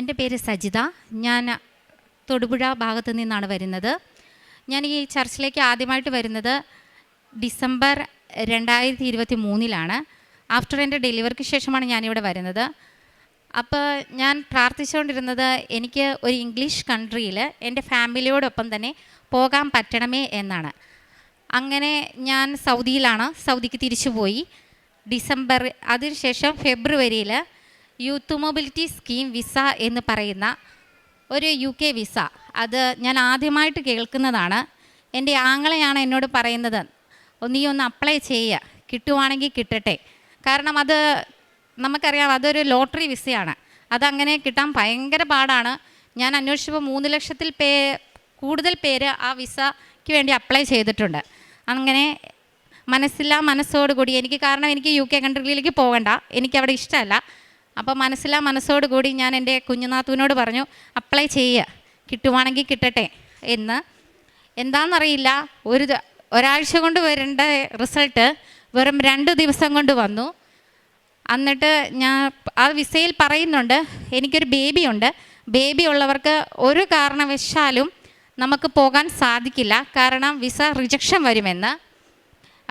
എൻ്റെ പേര് സജിത. ഞാൻ തൊടുപുഴ ഭാഗത്തു നിന്നാണ് വരുന്നത്. ഞാൻ ഈ ചർച്ചിലേക്ക് ആദ്യമായിട്ട് വരുന്നത് ഡിസംബർ 2023 ആഫ്റ്റർ എൻ്റെ ഡെലിവറിക്ക് ശേഷമാണ് ഞാനിവിടെ വരുന്നത്. അപ്പോൾ ഞാൻ പ്രാർത്ഥിച്ചുകൊണ്ടിരുന്നത് എനിക്ക് ഒരു ഇംഗ്ലീഷ് കൺട്രിയിൽ എൻ്റെ ഫാമിലിയോടൊപ്പം തന്നെ പോകാൻ പറ്റണമേ എന്നാണ്. അങ്ങനെ ഞാൻ സൗദിക്ക് തിരിച്ചു പോയി. അതിനുശേഷം ഫെബ്രുവരിയിൽ യൂത്ത് മൊബിലിറ്റി സ്കീം വിസ എന്ന് പറയുന്ന ഒരു UK വിസ, അത് ഞാൻ ആദ്യമായിട്ട് കേൾക്കുന്നതാണ്. എൻ്റെ ആങ്ങളെയാണ് എന്നോട് പറയുന്നത്, നീ ഒന്ന് അപ്ലൈ ചെയ്യുക, കിട്ടുവാണെങ്കിൽ കിട്ടട്ടെ. കാരണം അത് നമുക്കറിയാം, അതൊരു ലോട്ടറി വിസയാണ്. അതങ്ങനെ കിട്ടാൻ ഭയങ്കര പാടാണ്. ഞാൻ അന്വേഷിച്ചപ്പോൾ 3 ലക്ഷത്തിൽ കൂടുതൽ പേര് ആ വിസയ്ക്ക് വേണ്ടി അപ്ലൈ ചെയ്തിട്ടുണ്ട്. അങ്ങനെ മനസ്സോടുകൂടി കാരണം എനിക്ക് UK കൺട്രിയിലേക്ക് പോകണ്ട, എനിക്കവിടെ ഇഷ്ടമല്ല. അപ്പോൾ മനസ്സോടുകൂടി ഞാൻ എൻ്റെ കുഞ്ഞുനാത്തുവിനോട് പറഞ്ഞു, അപ്ലൈ ചെയ്യുക, കിട്ടുവാണെങ്കിൽ കിട്ടട്ടെ എന്ന്. എന്താണെന്നറിയില്ല, ഒരാഴ്ച കൊണ്ട് വരേണ്ട റിസൾട്ട് വെറും 2 ദിവസം കൊണ്ട് വന്നു. എന്നിട്ട് ഞാൻ ആ വിസയിൽ പറയുന്നുണ്ട്, എനിക്കൊരു ബേബിയുണ്ട്, ബേബി ഉള്ളവർക്ക് ഒരു കാരണവശാലും നമുക്ക് പോകാൻ സാധിക്കില്ല, കാരണം വിസ റിജക്ഷൻ വരുമെന്ന്.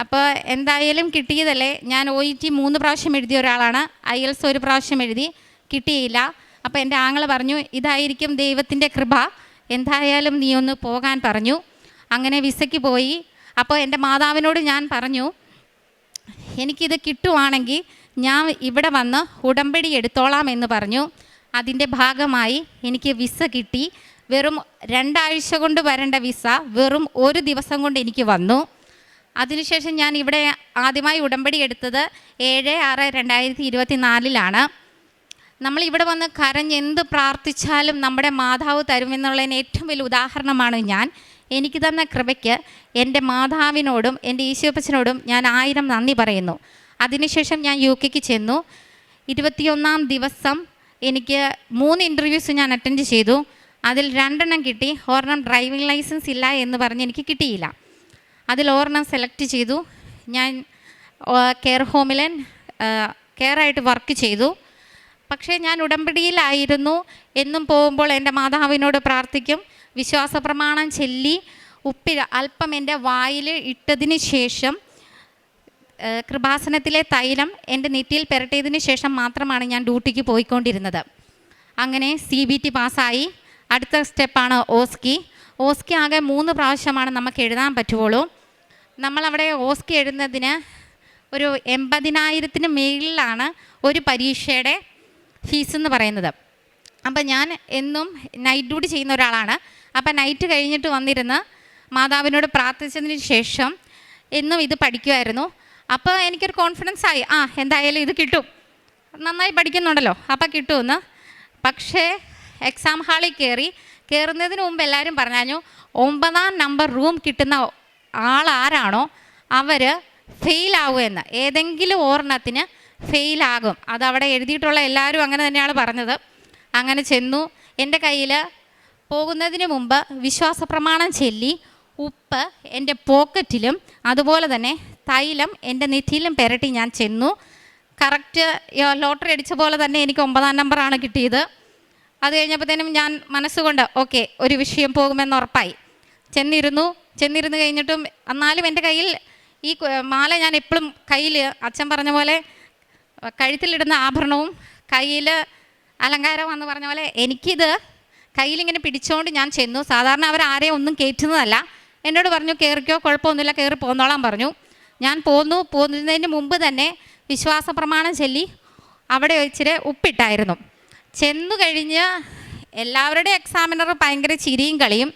അപ്പോൾ എന്തായാലും കിട്ടിയതല്ലേ. ഞാൻ OET 3 പ്രാവശ്യം എഴുതിയ ഒരാളാണ്, IELTS 1 പ്രാവശ്യം എഴുതി, കിട്ടിയില്ല. അപ്പോൾ എൻ്റെ ആങ്ങളെ പറഞ്ഞു, ഇതായിരിക്കും ദൈവത്തിൻ്റെ കൃപ, എന്തായാലും നീ ഒന്ന് പോകാൻ പറഞ്ഞു. അങ്ങനെ വിസയ്ക്ക് പോയി. അപ്പോൾ എൻ്റെ മാതാവിനോട് ഞാൻ പറഞ്ഞു, എനിക്കിത് കിട്ടുവാണെങ്കിൽ ഞാൻ ഇവിടെ വന്ന് ഉടമ്പടി എടുത്തോളാം എന്ന് പറഞ്ഞു. അതിൻ്റെ ഭാഗമായി എനിക്ക് വിസ കിട്ടി. വെറും 2 ആഴ്ച കൊണ്ട് വരേണ്ട വിസ വെറും 1 ദിവസം കൊണ്ട് എനിക്ക് വന്നു. അതിനുശേഷം ഞാൻ ഇവിടെ ആദ്യമായി ഉടമ്പടി എടുത്തത് 7/6/2024 നമ്മളിവിടെ വന്ന് കരഞ്ഞെന്ത് പ്രാർത്ഥിച്ചാലും നമ്മുടെ മാതാവ് തരുമെന്നുള്ളതിന് ഏറ്റവും വലിയ ഉദാഹരണമാണ് ഞാൻ. എനിക്ക് തന്ന കൃപയ്ക്ക് എൻ്റെ മാതാവിനോടും എൻ്റെ ഈശോപ്പച്ചനോടും ഞാൻ 1000 നന്ദി പറയുന്നു. അതിനുശേഷം ഞാൻ UKക്ക് ചെന്നു. 21-ാം ദിവസം എനിക്ക് 3 ഇൻ്റർവ്യൂസ് ഞാൻ അറ്റൻഡ് ചെയ്തു. അതിൽ 2 കിട്ടി. 1 ഡ്രൈവിംഗ് ലൈസൻസ് ഇല്ല എന്ന് പറഞ്ഞ് എനിക്ക് കിട്ടിയില്ല. അതിൽ 1 സെലക്ട് ചെയ്തു. ഞാൻ കെയർ ഹോമിൽ കെയറായിട്ട് വർക്ക് ചെയ്തു. പക്ഷേ ഞാൻ ഉടമ്പടിയിലായിരുന്നു. എന്നും പോകുമ്പോൾ എൻ്റെ മാതാവിനോട് പ്രാർത്ഥിക്കും, വിശ്വാസ പ്രമാണം ചൊല്ലി ഉപ്പിൽ അല്പം എൻ്റെ വായിൽ ഇട്ടതിന് ശേഷം കൃപാസനത്തിലെ തൈലം എൻ്റെ നെറ്റിയിൽ പുരട്ടിയതിന് ശേഷം മാത്രമാണ് ഞാൻ ഡ്യൂട്ടിക്ക് പോയിക്കൊണ്ടിരുന്നത്. അങ്ങനെ CBT പാസ്സായി. അടുത്ത സ്റ്റെപ്പാണ് ഓസ്കി ആകെ 3 പ്രാവശ്യമാണ് നമുക്ക് എഴുതാൻ പറ്റുള്ളൂ. നമ്മളവിടെ ഓസ്കി എഴുതുന്നതിന് ഒരു 80,000-ന് മേളിലാണ് ഒരു പരീക്ഷയുടെ ഫീസ് എന്ന് പറയുന്നത്. അപ്പം ഞാൻ എന്നും നൈറ്റ് ഡ്യൂട്ടി ചെയ്യുന്ന ഒരാളാണ്. അപ്പം നൈറ്റ് കഴിഞ്ഞിട്ട് വന്നിരുന്ന് മാതാവിനോട് പ്രാർത്ഥിച്ചതിന് ശേഷം എന്നും ഇത് പഠിക്കുമായിരുന്നു. അപ്പോൾ എനിക്കൊരു കോൺഫിഡൻസ് ആയി, എന്തായാലും ഇത് കിട്ടും, നന്നായി പഠിക്കുന്നുണ്ടല്ലോ, അപ്പോൾ കിട്ടുമെന്ന്. പക്ഷേ എക്സാം ഹാളിൽ കയറുന്നതിന് മുമ്പ് എല്ലാവരും പറഞ്ഞു, 9-ാം നമ്പർ റൂം കിട്ടുന്ന ആളാരാണോ അവർ ഫെയിലാകുമെന്ന്, ഏതെങ്കിലും ഒരെണ്ണത്തിന് ഫെയിലാകും. അതവിടെ എഴുതിയിട്ടുള്ള എല്ലാവരും അങ്ങനെ തന്നെയാണ് പറഞ്ഞത്. അങ്ങനെ ചെന്നു. എൻ്റെ കയ്യിൽ പോകുന്നതിന് മുമ്പ് വിശ്വാസ പ്രമാണം ചൊല്ലി ഉപ്പ് എൻ്റെ പോക്കറ്റിലും അതുപോലെ തന്നെ തൈലം എൻ്റെ നെറ്റിയിലും പുരട്ടി ഞാൻ ചെന്നു. കറക്റ്റ് ലോട്ടറി അടിച്ച പോലെ തന്നെ എനിക്ക് 9-ാം നമ്പറാണ് കിട്ടിയത്. അത് കഴിഞ്ഞപ്പോഴത്തേനും ഞാൻ മനസ്സുകൊണ്ട് ഓക്കെ, ഒരു വിഷയം പോകുമെന്ന് ഉറപ്പായി. ചെന്നിരുന്നു കഴിഞ്ഞിട്ടും എന്നാലും എൻ്റെ കയ്യിൽ ഈ മാല ഞാൻ എപ്പോഴും കയ്യിൽ, അച്ഛൻ പറഞ്ഞ പോലെ കഴുത്തിലിടുന്ന ആഭരണവും കയ്യിൽ അലങ്കാരം എന്ന് പറഞ്ഞ പോലെ എനിക്കിത് കയ്യിലിങ്ങനെ പിടിച്ചുകൊണ്ട് ഞാൻ ചെന്നു. സാധാരണ അവരാരെയും ഒന്നും കയറ്റുന്നതല്ല. എന്നോട് പറഞ്ഞു, കയറിക്കോ, കുഴപ്പമൊന്നുമില്ല, കയറി പോന്നോളാൻ പറഞ്ഞു. ഞാൻ പോകുന്നതിന് മുമ്പ് തന്നെ വിശ്വാസ പ്രമാണം ചൊല്ലി അവിടെ ഇച്ചിരി ഉപ്പിട്ടായിരുന്നു. ചെന്നു കഴിഞ്ഞ് എല്ലാവരുടെയും എക്സാമിനർ ഭയങ്കര ചിരിയും കളിയും.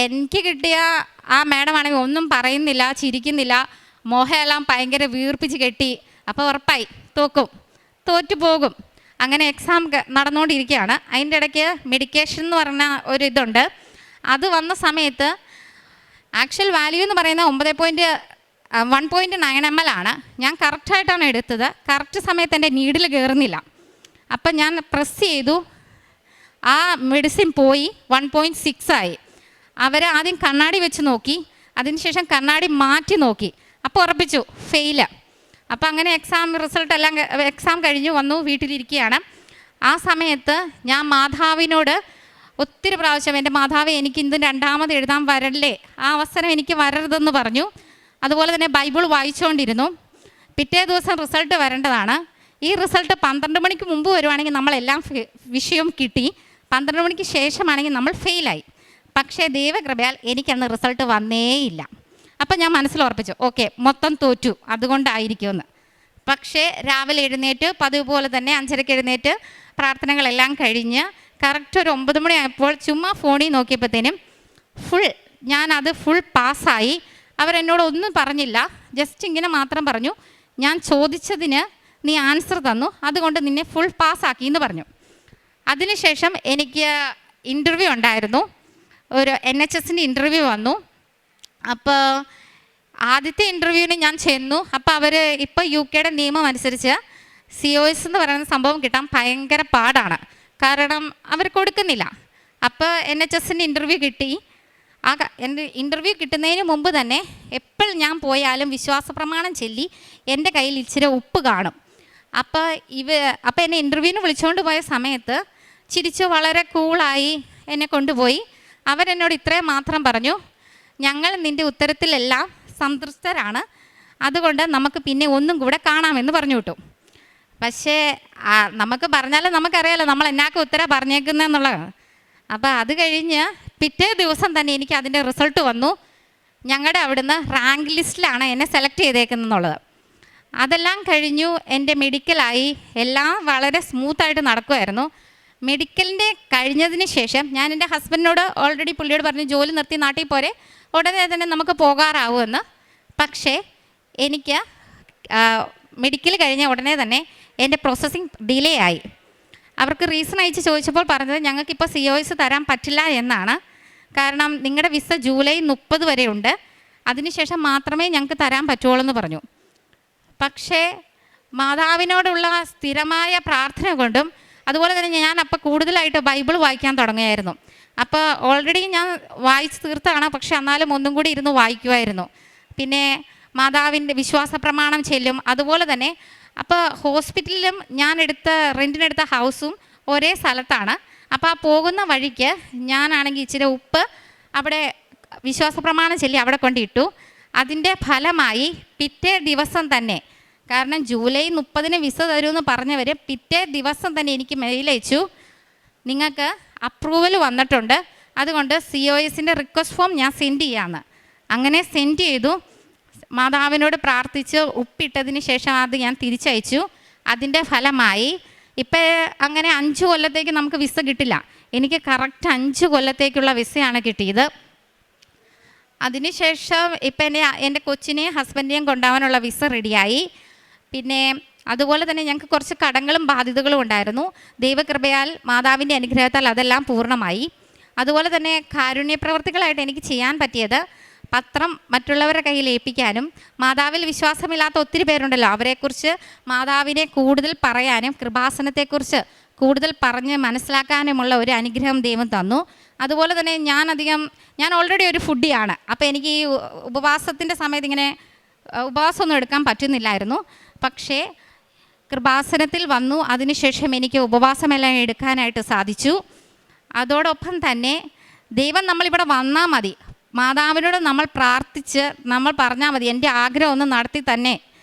എനിക്ക് കിട്ടിയ ആ മാഡമാണെങ്കിൽ ഒന്നും പറയുന്നില്ല, ചിരിക്കുന്നില്ല, മോഹമെല്ലാം ഭയങ്കര വീർപ്പിച്ച് കെട്ടി. അപ്പോൾ ഉറപ്പായി തോറ്റു പോകും. അങ്ങനെ എക്സാം നടന്നുകൊണ്ടിരിക്കുകയാണ്. അതിൻ്റെ ഇടയ്ക്ക് മെഡിക്കേഷൻ എന്ന് പറഞ്ഞ ഒരു ഇതുണ്ട്. അത് വന്ന സമയത്ത് ആക്ച്വൽ വാല്യൂ എന്ന് പറയുന്നത് 1.9 ml ആണ്. ഞാൻ കറക്റ്റായിട്ടാണ് എടുത്തത്. കറക്റ്റ് സമയത്ത് എൻ്റെ നീഡിൽ കയറുന്നില്ല. അപ്പം ഞാൻ പ്രസ് ചെയ്തു, ആ മെഡിസിൻ പോയി 1.6 ആയി. അവർ ആദ്യം കണ്ണാടി വെച്ച് നോക്കി, അതിനുശേഷം കണ്ണാടി മാറ്റി നോക്കി. അപ്പോൾ ഉറപ്പിച്ചു ഫെയില്. അപ്പോൾ അങ്ങനെ എക്സാം റിസൾട്ട് എല്ലാം എക്സാം കഴിഞ്ഞു വന്നു, വീട്ടിലിരിക്കുകയാണ്. ആ സമയത്ത് ഞാൻ മാതാവിനോട് ഒത്തിരി പ്രാവശ്യം, എൻ്റെ മാതാവേ എനിക്ക് ഇന്ന് രണ്ടാമത് എഴുതാൻ വരല്ലേ, ആ അവസരം എനിക്ക് വരരുതെന്ന് പറഞ്ഞു. അതുപോലെ തന്നെ ബൈബിൾ വായിച്ചുകൊണ്ടിരുന്നു. പിറ്റേ ദിവസം റിസൾട്ട് വരേണ്ടതാണ്. ഈ റിസൾട്ട് 12 മണിക്ക് മുമ്പ് വരുവാണെങ്കിൽ നമ്മളെല്ലാം വിഷയം കിട്ടി, 12 മണിക്ക് ശേഷമാണെങ്കിൽ നമ്മൾ ഫെയിലായി. പക്ഷേ ദൈവകൃപയാൽ എനിക്കന്ന് റിസൾട്ട് വന്നേയില്ല. അപ്പം ഞാൻ മനസ്സിലുറപ്പിച്ചു, ഓക്കെ മൊത്തം തോറ്റു, അതുകൊണ്ടായിരിക്കുമെന്ന്. പക്ഷേ രാവിലെ എഴുന്നേറ്റ് പതിവ് പോലെ തന്നെ 5:30 എഴുന്നേറ്റ് പ്രാർത്ഥനകളെല്ലാം കഴിഞ്ഞ് കറക്റ്റ് ഒരു 9 മണിയായപ്പോൾ ചുമ്മാ ഫോണിൽ നോക്കിയപ്പോഴത്തേനും ഞാനത് ഫുൾ പാസ്സായി. അവരെന്നോട് ഒന്നും പറഞ്ഞില്ല, ജസ്റ്റ് ഇങ്ങനെ മാത്രം പറഞ്ഞു, ഞാൻ ചോദിച്ചതിന് നീ ആൻസർ തന്നു, അതുകൊണ്ട് നിന്നെ ഫുൾ പാസ്സാക്കി എന്ന് പറഞ്ഞു. അതിനുശേഷം എനിക്ക് ഇൻ്റർവ്യൂ ഉണ്ടായിരുന്നു, ഒരു NHSൻ്റെ ഇൻ്റർവ്യൂ വന്നു. അപ്പോൾ ആദ്യത്തെ ഇൻ്റർവ്യൂവിന് ഞാൻ ചെന്നു. അപ്പോൾ അവർ ഇപ്പോൾ UK നിയമം അനുസരിച്ച് COS എന്ന് പറയുന്ന സംഭവം കിട്ടാൻ ഭയങ്കര പാടാണ്, കാരണം അവർ കൊടുക്കുന്നില്ല. അപ്പോൾ NHSൻ്റെ ഇൻ്റർവ്യൂ കിട്ടി. എൻ്റെ ഇൻ്റർവ്യൂ കിട്ടുന്നതിന് മുമ്പ് തന്നെ എപ്പോൾ ഞാൻ പോയാലും വിശ്വാസ പ്രമാണം ചൊല്ലി എൻ്റെ കയ്യിൽ ഇച്ചിരി ഉപ്പ് കാണും. അപ്പോൾ എന്നെ ഇൻ്റർവ്യൂവിന് വിളിച്ചുകൊണ്ട് പോയ സമയത്ത് ചിരിച്ച് വളരെ കൂളായി എന്നെ കൊണ്ടുപോയി. അവരെന്നോട് ഇത്രയും മാത്രം പറഞ്ഞു, ഞങ്ങൾ നിൻ്റെ ഉത്തരത്തിലെല്ലാം സംതൃപ്തരാണ്, അതുകൊണ്ട് നമുക്ക് പിന്നെ ഒന്നും കൂടെ കാണാമെന്ന് പറഞ്ഞു വിട്ടു. പക്ഷേ നമുക്ക് പറഞ്ഞാലും നമുക്കറിയാലോ നമ്മൾ എന്നാക്കെ ഉത്തരം പറഞ്ഞേക്കുന്നതെന്നുള്ളത്. അപ്പോൾ അത് കഴിഞ്ഞ് പിറ്റേ ദിവസം തന്നെ എനിക്ക് അതിൻ്റെ റിസൾട്ട് വന്നു. ഞങ്ങളുടെ അവിടുന്ന് റാങ്ക് ലിസ്റ്റിലാണ് എന്നെ സെലക്ട് ചെയ്തേക്കുന്നതെന്നുള്ളത്. അതെല്ലാം കഴിഞ്ഞു. എൻ്റെ മെഡിക്കലായി, എല്ലാം വളരെ സ്മൂത്തായിട്ട് നടക്കുമായിരുന്നു. മെഡിക്കലിൻ്റെ കഴിഞ്ഞതിന് ശേഷം ഞാൻ എൻ്റെ ഹസ്ബൻഡിനോട് ഓൾറെഡി പുള്ളിയോട് പറഞ്ഞു, ജോലി നിർത്തി നാട്ടിൽ പോരെ, ഉടനെ തന്നെ നമുക്ക് പോകാറാവുമെന്ന്. പക്ഷേ എനിക്ക് മെഡിക്കൽ കഴിഞ്ഞ ഉടനെ തന്നെ എൻ്റെ പ്രോസസ്സിങ് ഡിലേ ആയി. അവർക്ക് റീസൺ അയച്ച് ചോദിച്ചപ്പോൾ പറഞ്ഞത് ഞങ്ങൾക്കിപ്പോൾ COS തരാൻ പറ്റില്ല എന്നാണ്, കാരണം നിങ്ങളുടെ വിസ ജൂലൈ 30 വരെ ഉണ്ട്, അതിനുശേഷം മാത്രമേ ഞങ്ങൾക്ക് തരാൻ പറ്റുള്ളൂ എന്ന് പറഞ്ഞു. പക്ഷേ മാതാവിനോടുള്ള സ്ഥിരമായ പ്രാർത്ഥന കൊണ്ടും അതുപോലെ തന്നെ ഞാൻ അപ്പോൾ കൂടുതലായിട്ട് ബൈബിൾ വായിക്കാൻ തുടങ്ങിയായിരുന്നു. അപ്പോൾ ഓൾറെഡി ഞാൻ വായിച്ച് തീർത്താണ്, പക്ഷെ എന്നാലും ഒന്നും കൂടി ഇരുന്ന് വായിക്കുമായിരുന്നു. പിന്നെ മാതാവിൻ്റെ വിശ്വാസ പ്രമാണം ചെല്ലും. അതുപോലെ തന്നെ അപ്പോൾ ഹോസ്പിറ്റലിലും ഞാൻ റെൻറ്റിനെടുത്ത ഹൗസും ഒരേ സ്ഥലത്താണ്. അപ്പോൾ ആ പോകുന്ന വഴിക്ക് ഞാനാണെങ്കിൽ ഇച്ചിരി ഉപ്പ് അവിടെ വിശ്വാസ പ്രമാണം ചൊല്ലി അവിടെ കൊണ്ടിട്ടു. അതിൻ്റെ ഫലമായി പിറ്റേ ദിവസം തന്നെ, കാരണം ജൂലൈ 30 വിസ തരുമെന്ന് പറഞ്ഞവർ പിറ്റേ ദിവസം തന്നെ എനിക്ക് മെയിൽ അയച്ചു, നിങ്ങൾക്ക് അപ്രൂവൽ വന്നിട്ടുണ്ട്, അതുകൊണ്ട് COSൻ്റെ റിക്വസ്റ്റ് ഫോം ഞാൻ സെൻഡ് ചെയ്യാമെന്ന്. അങ്ങനെ സെൻഡ് ചെയ്തു. മാതാവിനോട് പ്രാർത്ഥിച്ച് ഉപ്പിട്ടതിന് ശേഷം അത് ഞാൻ തിരിച്ചയച്ചു. അതിൻ്റെ ഫലമായി ഇപ്പം അങ്ങനെ 5 കൊല്ലത്തേക്ക് നമുക്ക് വിസ കിട്ടില്ല, എനിക്ക് കറക്റ്റ് 5 കൊല്ലത്തേക്കുള്ള വിസയാണ് കിട്ടിയത്. അതിനുശേഷം ഇപ്പം എൻ്റെ കൊച്ചിനെയും ഹസ്ബൻഡിനെയും കൊണ്ടുപോകാനുള്ള വിസ റെഡിയായി. പിന്നെ അതുപോലെ തന്നെ ഞങ്ങൾക്ക് കുറച്ച് കടങ്ങളും ബാധ്യതകളും ഉണ്ടായിരുന്നു. ദൈവകൃപയാൽ മാതാവിൻ്റെ അനുഗ്രഹത്താൽ അതെല്ലാം പൂർണ്ണമായി. അതുപോലെ തന്നെ കാരുണ്യ പ്രവർത്തികളായിട്ട് എനിക്ക് ചെയ്യാൻ പറ്റിയത് പത്രം മറ്റുള്ളവരുടെ കയ്യിൽ ഏൽപ്പിക്കാനും, മാതാവിൽ വിശ്വാസമില്ലാത്ത ഒത്തിരി പേരുണ്ടല്ലോ, അവരെക്കുറിച്ച് മാതാവിനെ കൂടുതൽ പറയാനും കൃപാസനത്തെക്കുറിച്ച് കൂടുതൽ പറഞ്ഞ് മനസ്സിലാക്കാനുമുള്ള ഒരു അനുഗ്രഹം ദൈവം തന്നു. അതുപോലെ തന്നെ ഞാൻ ഓൾറെഡി ഒരു ഫുഡിയാണ്. അപ്പോൾ എനിക്ക് ഈ ഉപവാസത്തിൻ്റെ സമയത്ത് ഇങ്ങനെ ഉപവാസമൊന്നും എടുക്കാൻ പറ്റുന്നില്ലായിരുന്നു. പക്ഷേ കൃപാസനത്തിൽ വന്നു, അതിനുശേഷം എനിക്ക് ഉപവാസമെല്ലാം എടുക്കാനായിട്ട് സാധിച്ചു. അതോടൊപ്പം തന്നെ ദൈവം നമ്മളിവിടെ വന്നാൽ മതി, മാതാവിനോട് നമ്മൾ പ്രാർത്ഥിച്ച് നമ്മൾ പറഞ്ഞാൽ മതി, എൻ്റെ ആഗ്രഹം ഒന്ന് നടത്തി തന്നെ.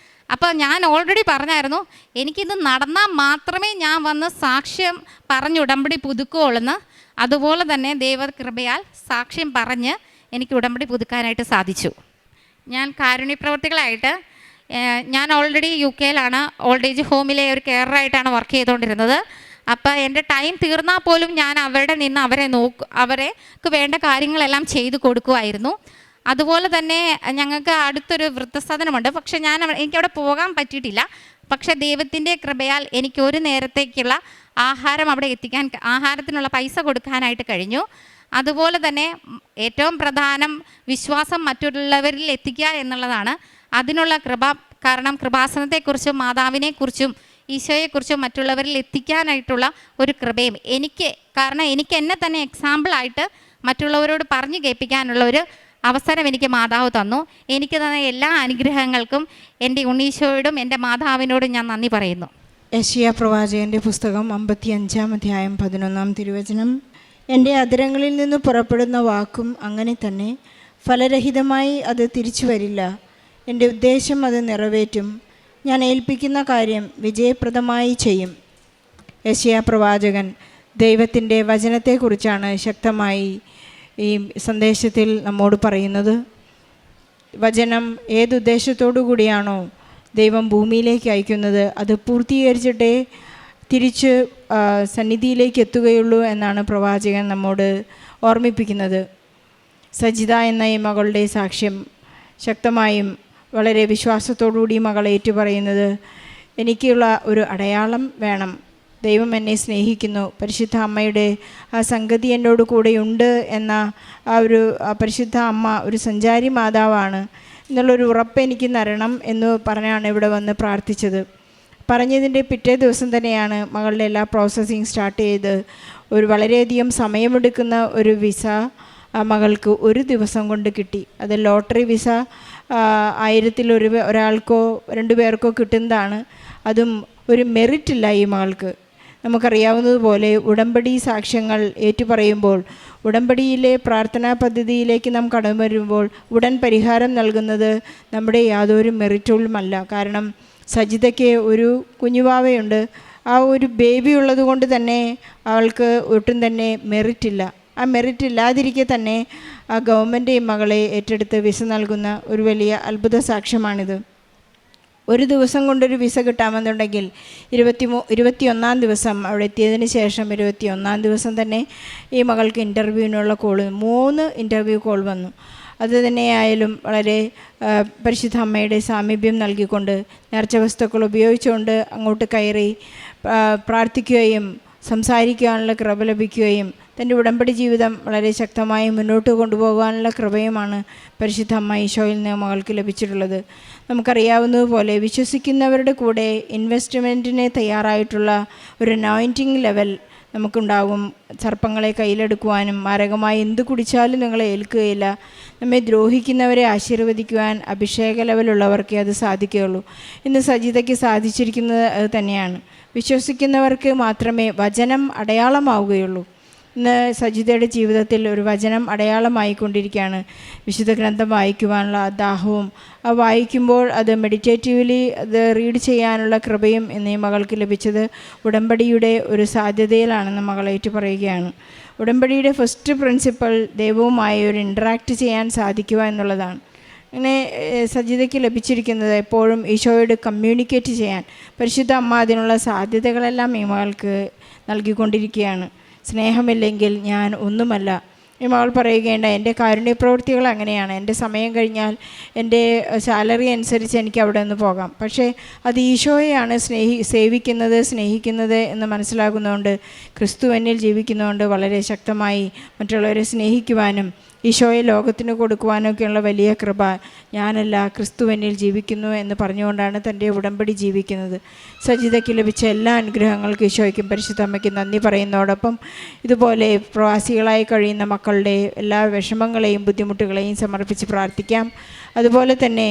അപ്പോൾ ഞാൻ ഓൾറെഡി പറഞ്ഞായിരുന്നു, എനിക്കിത് നടന്നാൽ മാത്രമേ ഞാൻ വന്ന് സാക്ഷ്യം പറഞ്ഞ് ഉടമ്പടി പുതുക്കുകയുള്ളെന്ന്. അതുപോലെ തന്നെ ദൈവകൃപയാൽ സാക്ഷ്യം പറഞ്ഞ് എനിക്ക് ഉടമ്പടി പുതുക്കാനായിട്ട് സാധിച്ചു. ഞാൻ കാരുണ്യപ്രവർത്തികളായിട്ട് ഞാൻ ഓൾറെഡി UK ഓൾഡ് ഏജ് ഹോമിലെ ഒരു കെയറായിട്ടാണ് വർക്ക് ചെയ്തുകൊണ്ടിരുന്നത്. അപ്പോൾ എൻ്റെ ടൈം തീർന്നാൽ പോലും ഞാൻ അവരുടെ നിന്ന് അവർക്ക് വേണ്ട കാര്യങ്ങളെല്ലാം ചെയ്തു കൊടുക്കുമായിരുന്നു. അതുപോലെ തന്നെ ഞങ്ങൾക്ക് അടുത്തൊരു വൃദ്ധസദനമുണ്ട്, പക്ഷേ എനിക്കവിടെ പോകാൻ പറ്റിയിട്ടില്ല. പക്ഷേ ദൈവത്തിൻ്റെ കൃപയാൽ എനിക്ക് ഒരു നേരത്തേക്കുള്ള ആഹാരം അവിടെ എത്തിക്കാൻ, ആഹാരത്തിനുള്ള പൈസ കൊടുക്കാനായിട്ട് കഴിഞ്ഞു. അതുപോലെ തന്നെ ഏറ്റവും പ്രധാനം വിശ്വാസം മറ്റുള്ളവരിൽ എത്തിക്കുക എന്നുള്ളതാണ്. അതിനുള്ള കൃപ, കാരണം കൃപാസനത്തെക്കുറിച്ചും മാതാവിനെക്കുറിച്ചും ഈശോയെക്കുറിച്ചും മറ്റുള്ളവരിൽ എത്തിക്കാനായിട്ടുള്ള ഒരു കൃപയും കാരണം എനിക്ക് എന്നെ തന്നെ എക്സാമ്പിളായിട്ട് മറ്റുള്ളവരോട് പറഞ്ഞു കേൾപ്പിക്കാനുള്ള ഒരു അവസരം എനിക്ക് മാതാവ് തന്നു. എനിക്ക് തന്ന എല്ലാ അനുഗ്രഹങ്ങൾക്കും എൻ്റെ ഉണ്ണീശോയോടും എൻ്റെ മാതാവിനോടും ഞാൻ നന്ദി പറയുന്നു. യെശയ്യാ പ്രവാചകൻ്റെ പുസ്തകം 55-ാം അധ്യായം 11-ാം തിരുവചനം. എൻ്റെ അധരങ്ങളിൽ നിന്ന് പുറപ്പെടുന്ന വാക്കും അങ്ങനെ തന്നെ, ഫലരഹിതമായി അത് തിരിച്ചു വരില്ല. എൻ്റെ ഉദ്ദേശം അത് നിറവേറ്റും. ഞാൻ ഏൽപ്പിക്കുന്ന കാര്യം വിജയപ്രദമായി ചെയ്യും. യെശയ്യാ പ്രവാചകൻ ദൈവത്തിൻ്റെ വചനത്തെക്കുറിച്ചാണ് ശക്തമായി ഈ സന്ദേശത്തിൽ നമ്മോട് പറയുന്നത്. വചനം ഏതുദ്ദേശത്തോടു കൂടിയാണോ ദൈവം ഭൂമിയിലേക്ക് അയക്കുന്നത്, അത് പൂർത്തീകരിച്ചിട്ടേ തിരിച്ച് സന്നിധിയിലേക്ക് എത്തുകയുള്ളൂ എന്നാണ് പ്രവാചകൻ നമ്മോട് ഓർമ്മിപ്പിക്കുന്നത്. സജിത എന്ന ഈ മകളുടെ സാക്ഷ്യം ശക്തമായും വളരെ വിശ്വാസത്തോടുകൂടി മകൾ ഏറ്റുപറയുന്നത്, എനിക്കുള്ള ഒരു അടയാളം വേണം. ദൈവം എന്നെ സ്നേഹിക്കുന്നു, പരിശുദ്ധ അമ്മയുടെ ആ സംഗതി എന്നോട് കൂടെയുണ്ട് എന്ന പരിശുദ്ധ അമ്മ ഒരു സഞ്ചാരി മാതാവാണ് എന്നുള്ളൊരു ഉറപ്പ് എനിക്ക് തരണം എന്ന് പറഞ്ഞാണ് ഇവിടെ വന്ന് പ്രാർത്ഥിച്ചത്. പറഞ്ഞതിൻ്റെ പിറ്റേ ദിവസം തന്നെയാണ് മകളുടെ എല്ലാ പ്രോസസ്സിങ് സ്റ്റാർട്ട് ചെയ്ത് ഒരു വളരെയധികം സമയമെടുക്കുന്ന ഒരു വിസ മകൾക്ക് ഒരു ദിവസം കൊണ്ട് കിട്ടി. അത് ലോട്ടറി വിസ 1000 ഒരാൾക്കോ 2 പേർക്കോ കിട്ടുന്നതാണ്. അതും ഒരു മെറിറ്റില്ല ഈ മകൾക്ക്. നമുക്കറിയാവുന്നതുപോലെ ഉടമ്പടി സാക്ഷ്യങ്ങൾ ഏറ്റുപറയുമ്പോൾ, ഉടമ്പടിയിലെ പ്രാർത്ഥനാ പദ്ധതിയിലേക്ക് നാം കടന്നു വരുമ്പോൾ ഉടൻ പരിഹാരം നൽകുന്നത് നമ്മുടെ യാതൊരു മെറിറ്റുകളുമല്ല. കാരണം സജിതയ്ക്ക് ഒരു കുഞ്ഞുവാവയുണ്ട്. ആ ഒരു ബേബി ഉള്ളത് കൊണ്ട് തന്നെ അവൾക്ക് ഒട്ടും തന്നെ മെറിറ്റില്ല. ആ മെറിറ്റ് ഇല്ലാതിരിക്കെ തന്നെ ആ ഗവൺമെൻറ് ഈ മകളെ ഏറ്റെടുത്ത് വിസ നൽകുന്ന ഒരു വലിയ അത്ഭുത സാക്ഷ്യമാണിത്. ഒരു ദിവസം കൊണ്ടൊരു വിസ കിട്ടാമെന്നുണ്ടെങ്കിൽ 21-ാം ദിവസം അവിടെ എത്തിയതിന് ശേഷം 21-ാം ദിവസം തന്നെ ഈ മകൾക്ക് ഇൻ്റർവ്യൂവിനുള്ള 3 ഇൻ്റർവ്യൂ കോൾ വന്നു. അത് തന്നെയായാലും വളരെ പരിശുദ്ധ അമ്മയുടെ സാമീപ്യം നൽകിക്കൊണ്ട് നേർച്ച വസ്തുക്കൾ ഉപയോഗിച്ചുകൊണ്ട് അങ്ങോട്ട് കയറി പ്രാർത്ഥിക്കുകയും സംസാരിക്കാനുള്ള കൃപ ലഭിക്കുകയും തൻ്റെ ഉടമ്പടി ജീവിതം വളരെ ശക്തമായി മുന്നോട്ട് കൊണ്ടുപോകാനുള്ള കൃപയുമാണ് പരിശുദ്ധ അമ്മ ഈശോയിൽ നിന്ന് മകൾക്ക് ലഭിച്ചിട്ടുള്ളത്. നമുക്കറിയാവുന്നതുപോലെ വിശ്വസിക്കുന്നവരുടെ കൂടെ ഇൻവെസ്റ്റ്മെൻറ്റിന് തയ്യാറായിട്ടുള്ള ഒരു അനോയിൻറ്റിങ് ലെവൽ നമുക്കുണ്ടാകും. സർപ്പങ്ങളെ കയ്യിലെടുക്കുവാനും മാരകമായി എന്ത് കുടിച്ചാലും നിങ്ങളെ ഏൽക്കുകയില്ല. നമ്മെ ദ്രോഹിക്കുന്നവരെ ആശീർവദിക്കുവാൻ അഭിഷേക ലെവലുള്ളവർക്കേ അത് സാധിക്കുകയുള്ളൂ. ഇന്ന് സജിതയ്ക്ക് സാധിച്ചിരിക്കുന്നത് അത് തന്നെയാണ്. വിശ്വസിക്കുന്നവർക്ക് മാത്രമേ വചനം അടയാളമാവുകയുള്ളൂ. ഇന്ന് സജിതയുടെ ജീവിതത്തിൽ ഒരു വചനം അടയാളമായിക്കൊണ്ടിരിക്കുകയാണ്. വിശുദ്ധ ഗ്രന്ഥം വായിക്കുവാനുള്ള ദാഹവും വായിക്കുമ്പോൾ അത് മെഡിറ്റേറ്റീവ്ലി അത് റീഡ് ചെയ്യാനുള്ള കൃപയും എന്നീ മകൾക്ക് ലഭിച്ചത് ഉടമ്പടിയുടെ ഒരു സാധ്യതയിലാണെന്ന് മകൾ ഏറ്റുപറയുകയാണ്. ഉടമ്പടിയുടെ ഫസ്റ്റ് പ്രിൻസിപ്പൽ ദൈവവുമായി ഒരു ഇൻറ്ററാക്റ്റ് ചെയ്യാൻ സാധിക്കുക എന്നുള്ളതാണ്. അങ്ങനെ സജിതയ്ക്ക് ലഭിച്ചിരിക്കുന്നത് എപ്പോഴും ഈശോയോട് കമ്മ്യൂണിക്കേറ്റ് ചെയ്യാൻ പരിശുദ്ധ അമ്മ അതിനുള്ള സാധ്യതകളെല്ലാം ഈ മകൾക്ക് നൽകിക്കൊണ്ടിരിക്കുകയാണ്. സ്നേഹമില്ലെങ്കിൽ ഞാൻ ഒന്നുമല്ല. ഈ മകൾ പറയുകയുണ്ട്, എൻ്റെ കാരുണ്യ പ്രവൃത്തികൾ അങ്ങനെയാണ്. എൻ്റെ സമയം കഴിഞ്ഞാൽ എൻ്റെ സാലറി അനുസരിച്ച് എനിക്ക് അവിടെ നിന്ന് പോകാം. പക്ഷേ അത് ഈശോയെയാണ് സേവിക്കുന്നത്, സ്നേഹിക്കുന്നത് എന്ന് മനസ്സിലാകുന്നതുകൊണ്ട്, ക്രിസ്തു എന്നിൽ ജീവിക്കുന്നതുകൊണ്ട് വളരെ ശക്തമായി മറ്റുള്ളവരെ സ്നേഹിക്കുവാനും ഈശോയെ ലോകത്തിന് കൊടുക്കുവാനൊക്കെയുള്ള വലിയ കൃപ ഞാനല്ല, ക്രിസ്തു എന്നിൽ ജീവിക്കുന്നു എന്ന് പറഞ്ഞുകൊണ്ടാണ് തൻ്റെ ഉടമ്പടി ജീവിക്കുന്നത്. സജിതയ്ക്ക് ലഭിച്ച എല്ലാ അനുഗ്രഹങ്ങൾക്കും ഈശോയ്ക്കും പരിശുദ്ധ അമ്മയ്ക്കും നന്ദി പറയുന്നതോടൊപ്പം ഇതുപോലെ പ്രവാസികളായി കഴിയുന്ന മക്കളുടെ എല്ലാ വിഷമങ്ങളെയും ബുദ്ധിമുട്ടുകളെയും സമർപ്പിച്ച് പ്രാർത്ഥിക്കാം. അതുപോലെ തന്നെ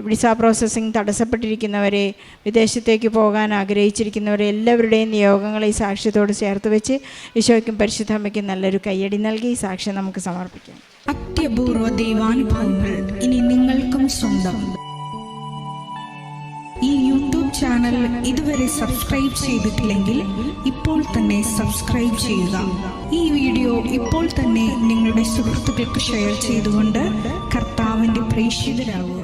വിസ പ്രോസസ്സിങ് തടസ്സപ്പെട്ടിരിക്കുന്നവരെ, വിദേശത്തേക്ക് പോകാൻ ആഗ്രഹിച്ചിരിക്കുന്നവരെ എല്ലാവരുടെയും നിയോഗങ്ങളെ ഈ സാക്ഷ്യത്തോട് ചേർത്ത് വെച്ച് ഈശോയ്ക്കും പരിശുദ്ധ അമ്മയ്ക്കും നല്ലൊരു കയ്യടി നൽകി ഈ സാക്ഷ്യം നമുക്ക് സമർപ്പിക്കാം. അത്യപൂർവ ദൈവാനുഭവങ്ങൾ ഇനി നിങ്ങൾക്കും സ്വന്തം. ഈ യൂട്യൂബ് ചാനൽ ഇതുവരെ സബ്സ്ക്രൈബ് ചെയ്തിട്ടില്ലെങ്കിൽ ഇപ്പോൾ തന്നെ സബ്സ്ക്രൈബ് ചെയ്യുക. ഈ വീഡിയോ ഇപ്പോൾ തന്നെ നിങ്ങളുടെ സുഹൃത്തുക്കൾക്ക് ഷെയർ ചെയ്തുകൊണ്ട് കർത്താവിൻ്റെ പ്രേക്ഷിതരാകുക.